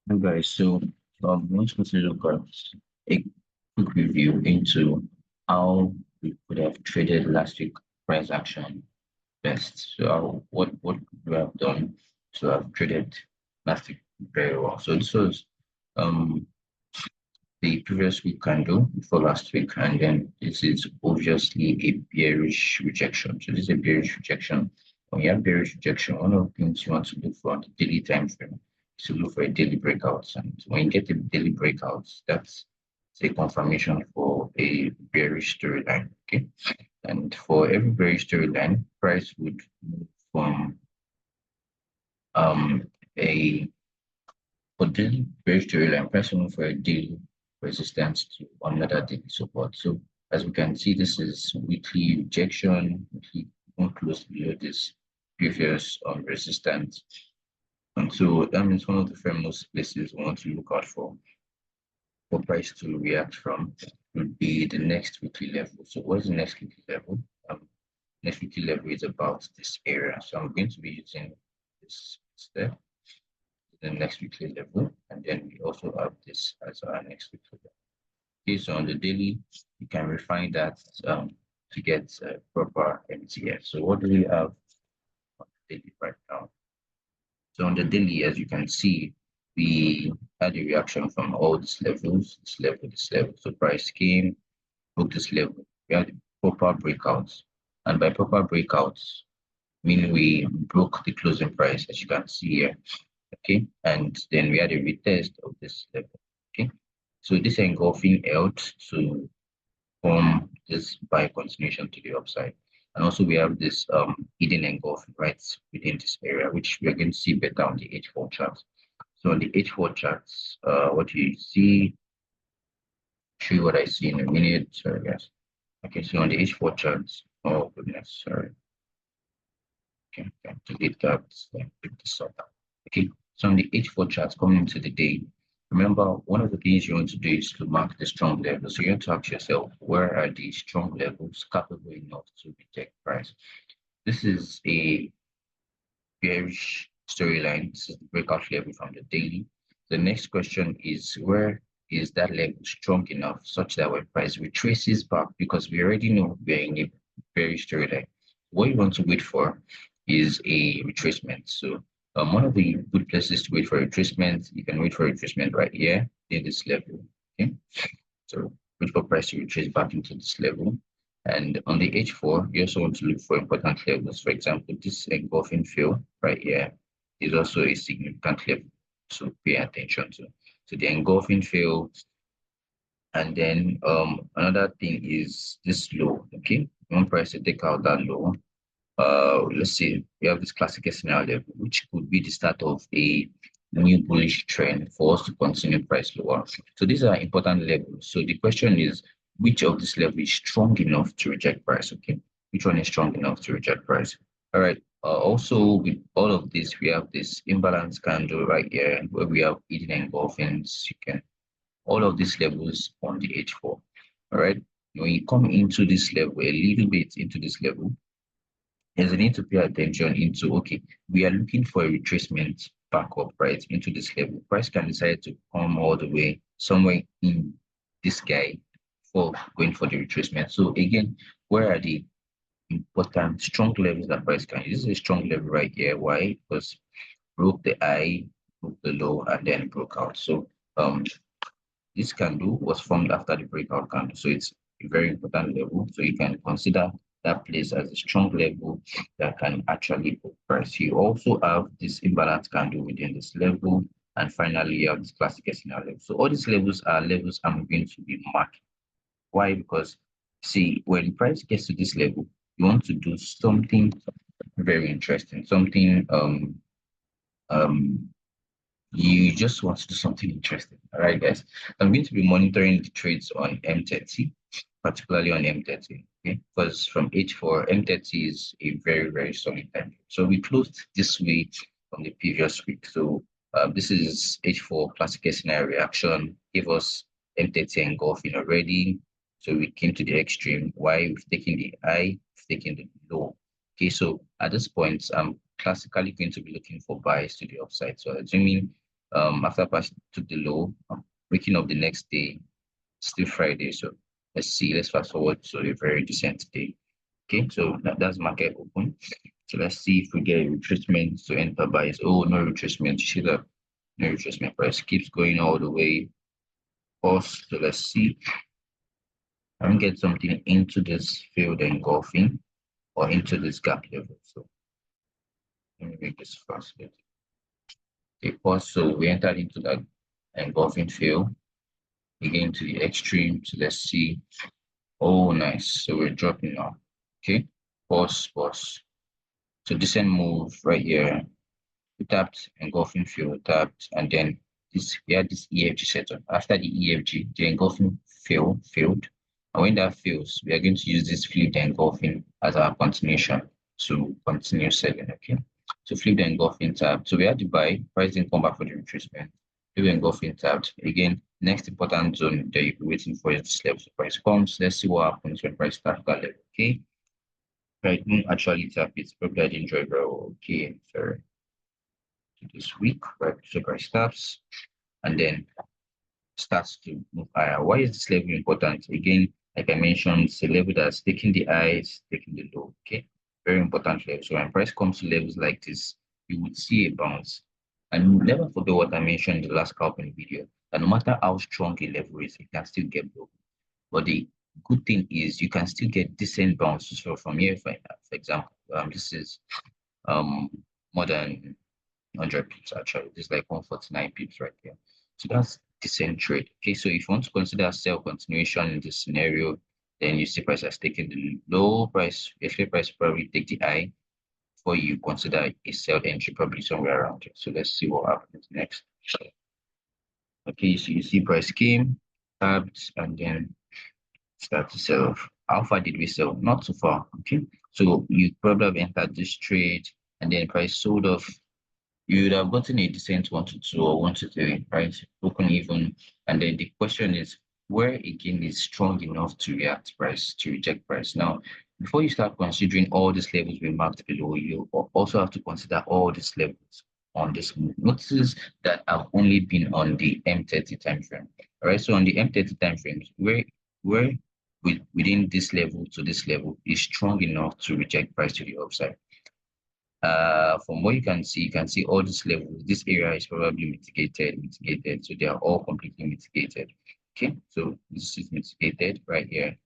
Hey guys, so once quickly look at a quick review into how we could have traded last week price action best. So what we have done to have traded last week very well. So this was um the previous week candle before last week, and then this is obviously a bearish rejection. So this is a bearish rejection. When you have bearish rejection, one of the things you want to look for on the daily time frame is to look for a daily breakout. And when you get a daily breakout, that's a confirmation for a bearish storyline. Okay. And for every bearish storyline, price would move from a for daily bearish storyline, price will move for a daily resistance to another daily support. So as we can see, this is weekly rejection, weekly won't close below this previous resistance. And so that means one of the famous places we want to look out for price to react from would be the next weekly level. So what is the next weekly level? Next weekly level is about this area. So I'm going to be using this step, the next weekly level, and then we also have this as our next weekly level. Okay, so on the daily, you can refine that to get proper MTF. So what do we have on the daily right now? So on the daily, as you can see, we had a reaction from all these levels, this level, this level. So price came, broke this level. We had proper breakouts. And by proper breakouts, meaning we broke the closing price, as you can see here. Okay, and then we had a retest of this level. Okay, so this engulfing held to form this buy continuation to the upside. And also we have this hidden engulfing right within this area, which we are going to see better on the H4 chart. So on the H4 charts, what you see, show you what I see in a minute. Sorry, guys. Okay, so on the H4 charts, oh goodness, sorry. Okay, delete that, then pick this up. Okay, so on the H4 charts coming into the day, remember one of the things you want to do is to mark the strong levels. So you have to ask yourself, where are these strong levels capable enough to reject price? This is a bearish storyline. This is the breakout level from the daily. The next question is, where is that level strong enough such that when price retraces back, because we already know we're in a bearish storyline. What you want to wait for is a retracement. So one of the good places to wait for retracement, you can wait for retracement right here in this level. Okay, so wait for price to retrace back into this level. And on the H4, you also want to look for important levels. For example, this engulfing fill right here is also a significant level to pay attention to. So the engulfing fill, and then another thing is this low. Okay, one price to take out that low. Let's say we have this classic scenario level, which could be the start of a new bullish trend for us to continue price lower. So these are important levels. So the question is, which of this level is strong enough to reject price? Okay, which one is strong enough to reject price? All right. Also, with all of this, we have this imbalance candle right here, where we have hidden engulfings. You can all of these levels on the H4. All right. When you come into this level, a little bit into this level, there's a need to pay attention into, okay, we are looking for a retracement back up, right, into this level. Price can decide to come all the way somewhere in this guy for going for the retracement. So again, where are the important strong levels that price can use? This is a strong level right here. Why? Because broke the high, broke the low, and then broke out. So this candle was formed after the breakout candle. So it's a very important level. So you can consider that place as a strong level that can actually price. You also have this imbalance candle within this level. And finally, you have this classic scenario level. So all these levels are levels I'm going to be marking. Why? Because see, when price gets to this level, you want to do something very interesting, something um you just want to do something interesting. All right, guys. I'm going to be monitoring the trades on M30, particularly on M30. Okay, because from H4, M30 is a very, very solid time. So we closed this way from the previous week. So this is H4 classic scenario reaction, give us M30 engulfing already. So we came to the extreme. Why we've taken the high, we've taken the low. Okay, so at this point, I'm classically going to be looking for buys to the upside. So assuming After price took the low, breaking up the next day, still Friday. So let's fast forward to a very decent day. Okay, so that's market open. So let's see if we get a retracement to enter buys. Oh, no retracement. You see that no retracement price keeps going all the way. Pause. So let's see. I can get something into this field engulfing or into this gap level. So let me make this fast. Okay, pause. So we entered into that engulfing field again to the extreme. So let's see. Oh, nice. So we're dropping now. Okay, pause, pause. So decent move right here. We tapped engulfing field, tapped, and then this we had this EFG setup. After the EFG, the engulfing failed. And when that fails, we are going to use this flip the engulfing as our continuation to continue selling. Okay. So flip the engulfing tab. So we had to buy, price didn't come back for the retracement. Flip the engulfing tab. Again, next important zone that you'll be waiting for is this level. So price comes. Let's see what happens when price starts that level. Okay. Right, actually tap it. Probably I didn't enjoy very well. Okay, sorry this week, right? So price stops and then starts to move higher. Why is this level important? Again, like I mentioned, it's a level that's taking the highs, taking the low. Okay, very important level. So when price comes to levels like this, you would see a bounce. And never forget what I mentioned in the last scalping video, that no matter how strong a level is, it can still get broken. But the good thing is you can still get decent bounces. So from here, for example, this is um more than 100 pips actually. This is like 149 pips right there. So that's decent trade. Okay, so if you want to consider sell continuation in this scenario, then you see price has taken the low price, actually price probably take the high before you consider a sell entry probably somewhere around here. So let's see what happens next. Okay, so you see price came, tapped, and then start to sell off. How far did we sell? Not too far. Okay, so you probably have entered this trade and then price sold off. You would have gotten a decent 1 to 2 or 1 to 3, right? Broken even. And then the question is, where again is strong enough to react price, to reject price? Now, before you start considering all these levels we marked below, you also have to consider all these levels on this move. Notice that I've only been on the M30 time frame. All right. So on the M30 time frames, where within this level to this level is strong enough to reject price to the upside. From what you can see all these levels. This area is probably mitigated. So they are all completely mitigated. Okay, so this is mitigated right here.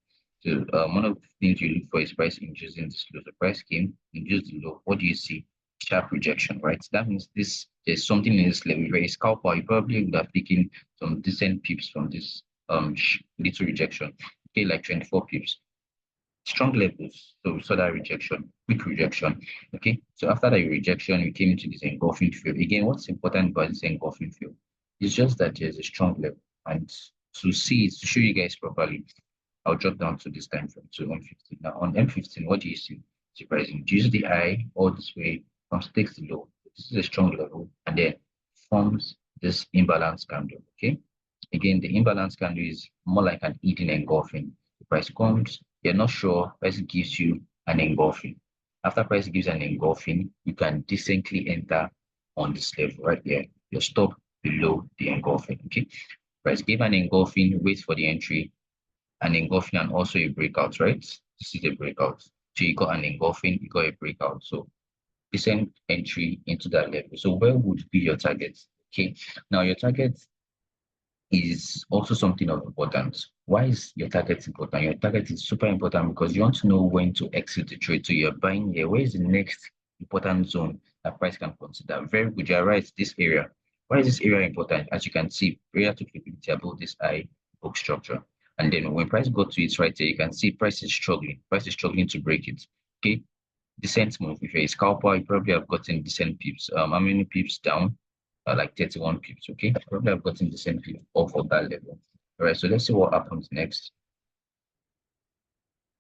So one of the things you look for is price inducing this low. The price came, induced the low. What do you see? Sharp rejection, right? So that means there's something in this level. Very scalper, you probably would have taken some decent pips from this little rejection. Okay, like 24 pips strong levels. So we saw that rejection, quick rejection. Okay. So after that rejection, we came into this engulfing field. Again, what's important about this engulfing field is just that there's a strong level. And to see it, to show you guys properly, I'll drop down to this time frame to M15. Now on M15, what do you see? Surprising. Use the eye all this way, comes takes the low. This is a strong level, and then forms this imbalance candle. Okay. Again, the imbalance candle is more like an eating engulfing. The price comes, you're not sure, price gives you an engulfing. After price gives an engulfing, you can decently enter on this level right here. Your stop below the engulfing. Okay. Price give an engulfing, wait for the entry, an engulfing and also a breakout, right? This is a breakout. So you got an engulfing, you got a breakout. So decent entry into that level. So where would be your target? Okay. Now your target is also something of importance. Why is your target important? Your target is super important because you want to know when to exit the trade. So you're buying here. Where is the next important zone that price can consider? Very good. You're right. This area. Why is this area important? As you can see, area to liquidity above this high book structure. And then when price go to it right there, you can see price is struggling. Price is struggling to break it. Okay. Decent move. If you're a scalper, you probably have gotten decent pips. How many pips down? Like 31 pips. Okay, probably have gotten decent pips off of that level. All right, so let's see what happens next.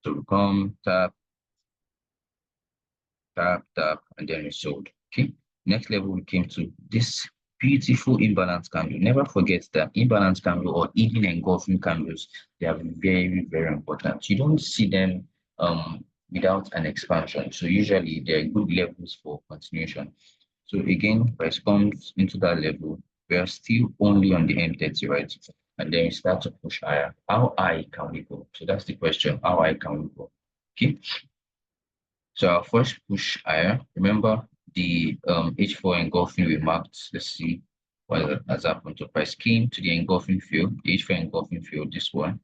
So we come tap, tap, tap, and then we sold. Okay, next level we came to this beautiful imbalance candle. Never forget that imbalance candle or even engulfing candles, they are very, very important. You don't see them without an expansion. So usually they're good levels for continuation. So again, price comes into that level. We are still only on the M30, right? And then we start to push higher. How high can we go? So that's the question. How high can we go? Okay. So our first push higher. Remember the H4 engulfing we marked. Let's see what has happened to price. Came to the engulfing field, the H4 engulfing field, this one,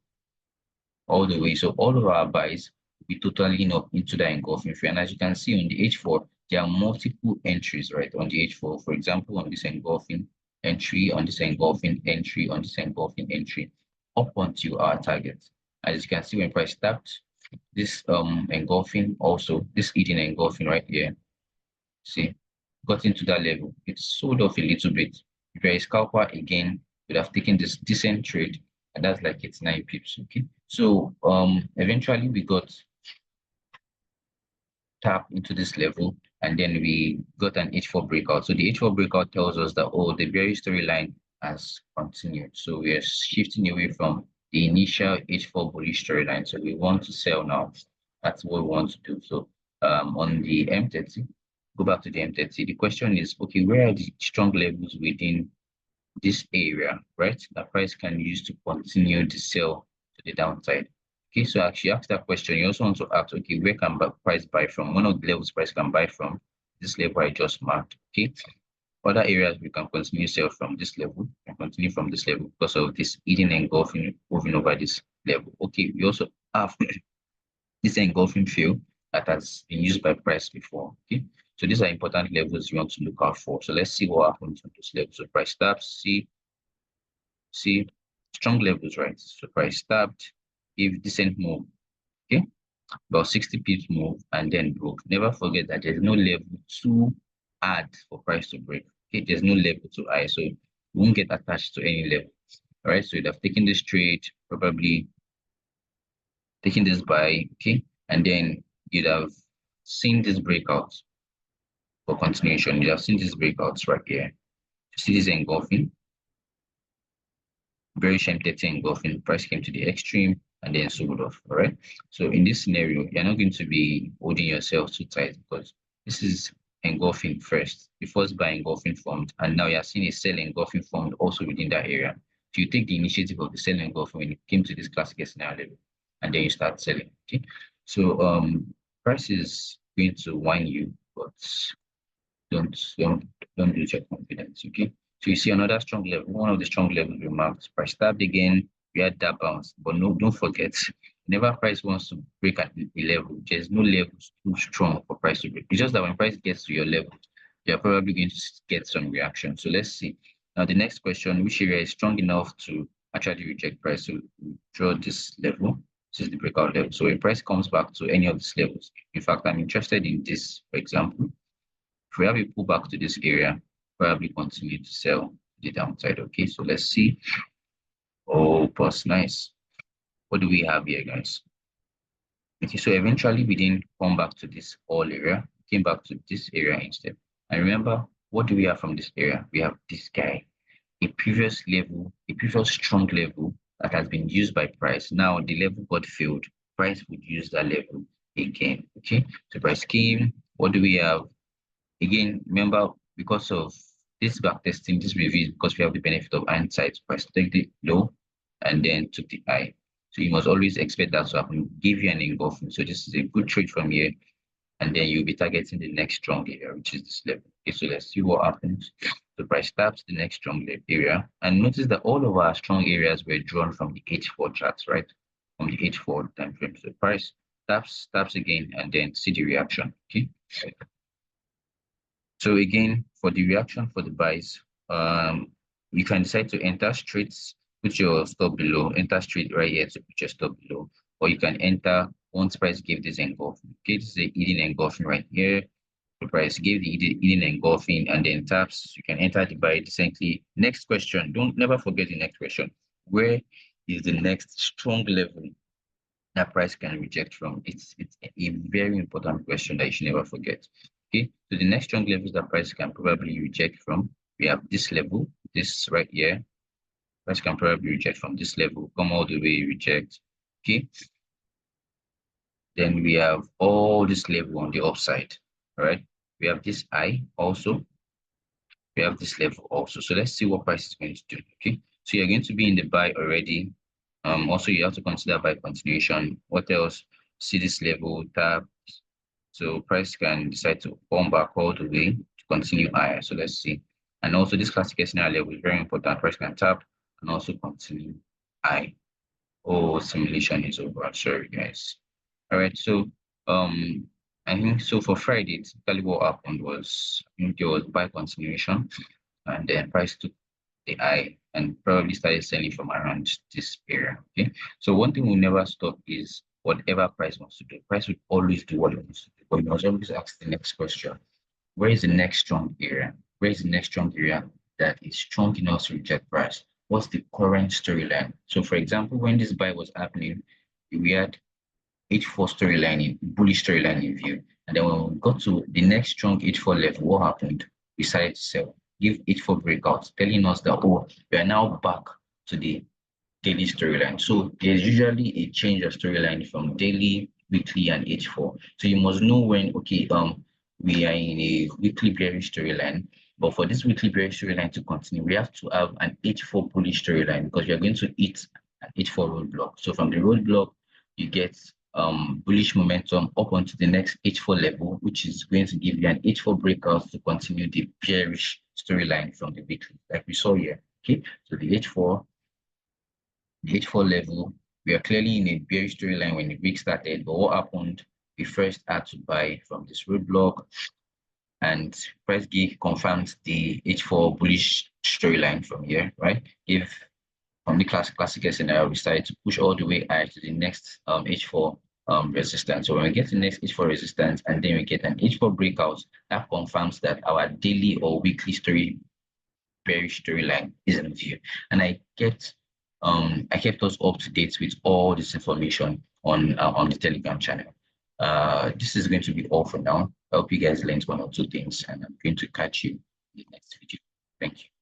all the way. So all of our buys will be totally into the engulfing field. And as you can see on the H4, there are multiple entries, right? On the H4, for example, on this engulfing entry, on this engulfing entry, on this engulfing entry, up onto our target. As you can see, when price tapped, this engulfing also, this eating engulfing right here, see, got into that level. It sold off a little bit. If you're a scalper again, would have taken this decent trade, and that's like it's 9 pips. Okay. So eventually we got tapped into this level, and then we got an H4 breakout. So the H4 breakout tells us that, oh, the bearish storyline has continued. So we are shifting away from the initial H4 bullish storyline. So we want to sell now. That's what we want to do. So on the M30, go back to the M30. The question is, okay, where are the strong levels within this area, right? That price can use to continue the sell to the downside. Okay, so actually ask that question. You also want to ask, okay, where can price buy from? One of the levels price can buy from this level I just marked. Okay, other areas we can continue sell from this level and continue from this level because of this eating engulfing moving over this level. Okay, we also have this engulfing field that has been used by price before. Okay, so these are important levels you want to look out for. So let's see what happens on this level. So price taps, see strong levels, right? So price tapped, give decent move. Okay, about 60 pips move and then broke. Never forget that there's no level too hard for price to break. Okay, there's no level too high, so you won't get attached to any level. All right, so you'd have taken this trade, probably taking this buy, okay, and then you'd have seen this breakout for continuation. You'd have seen these breakouts right here. See this engulfing, very M30 engulfing. Price came to the extreme and then sold off. All right. So in this scenario, you're not going to be holding yourself too tight because this is engulfing first. The first buy engulfing formed, and now you're seeing a sell engulfing formed also within that area. So you take the initiative of the sell engulfing when it came to this classic scenario level, and then you start selling. Okay. So price is going to whine you, but don't don't don't lose your confidence. Okay. So you see another strong level, one of the strong levels we marked. Price tapped again, we had that bounce. But no, don't forget, whenever price wants to break at a level, there's no level too strong for price to break. It's just that when price gets to your level, you're probably going to get some reaction. So let's see. Now the next question, which area is strong enough to actually reject price? So we draw this level. This is the breakout level. So when price comes back to any of these levels, in fact, I'm interested in this, for example. If we have a pullback to this area, probably continue to sell the downside. Okay, so let's see. Oh, plus nice. What do we have here, guys? Okay, so eventually we didn't come back to this all area, came back to this area instead. And remember, what do we have from this area? We have this guy, a previous level, a previous strong level that has been used by price. Now the level got filled. Price would use that level again. Okay, so price came. What do we have? Again, remember, because of this backtesting, this review, because we have the benefit of hindsight, price take the low and then took the high. So you must always expect that to happen, give you an engulfing. So this is a good trade from here, and then you'll be targeting the next strong area, which is this level. Okay, so let's see what happens. The price taps the next strong area, and notice that all of our strong areas were drawn from the H4 charts, right? From the H4 time frame. So price taps again, and then see the reaction. Okay. So again, for the reaction for the buys, you can decide to enter straight, put your stop below, enter straight right here to put your stop below, or you can enter once price give this engulfing. Okay, this is the hidden engulfing right here. The price give the hidden engulfing and then taps. You can enter the buy decently. Next question. Don't never forget the next question. Where is the next strong level that price can reject from? It's a very important question that you should never forget. Okay, so the next strong levels that price can probably reject from, we have this level, this right here. Price can probably reject from this level, come all the way, reject. Okay, then we have all this level on the upside. All right, we have this high also. we have this level also. So let's see what price is going to do. Okay, so you're going to be in the buy already. Also you have to consider buy continuation. What else? See this level tap. So price can decide to come back all the way to continue higher. So let's see. And also this classic scenario level is very important. Price can tap and also continue high. Oh, simulation is over. Sorry, guys. All right. So, um, I think so for Friday, typically what happened was I think there was buy continuation, and then price took the high and probably started selling from around this area. Okay. So one thing will never stop is whatever price wants to do. Price will always do what it wants to do. But you must always ask the next question: where is the next strong area? Where is the next strong area that is strong enough to reject price? What's the current storyline? So, for example, when this buy was happening, we had H4 storyline in bullish storyline in view. And then when we got to the next strong H4 level, what happened? We started to sell, give H4 breakouts, telling us that, oh, we are now back to the daily storyline. So there's usually a change of storyline from daily, weekly, and H4. So you must know when, okay, we are in a weekly bearish storyline, but for this weekly bearish storyline to continue, we have to have an H4 bullish storyline because we are going to hit an H4 roadblock. So from the roadblock, you get bullish momentum up onto the next H4 level, which is going to give you an H4 breakout to continue the bearish storyline from the weekly, like we saw here. Okay, so the H4 level, we are clearly in a bearish storyline when the week started, but what happened? We first had to buy from this roadblock, and price gig confirmed the H4 bullish storyline from here, right? If from the classic scenario, we started to push all the way high to the next H4 resistance. So when we get the next H4 resistance and then we get an H4 breakout, that confirms that our daily or weekly bearish storyline is in view. And I kept us up to date with all this information on the Telegram channel. This is going to be all for now. I hope you guys learned one or two things, and I'm going to catch you in the next video. Thank you.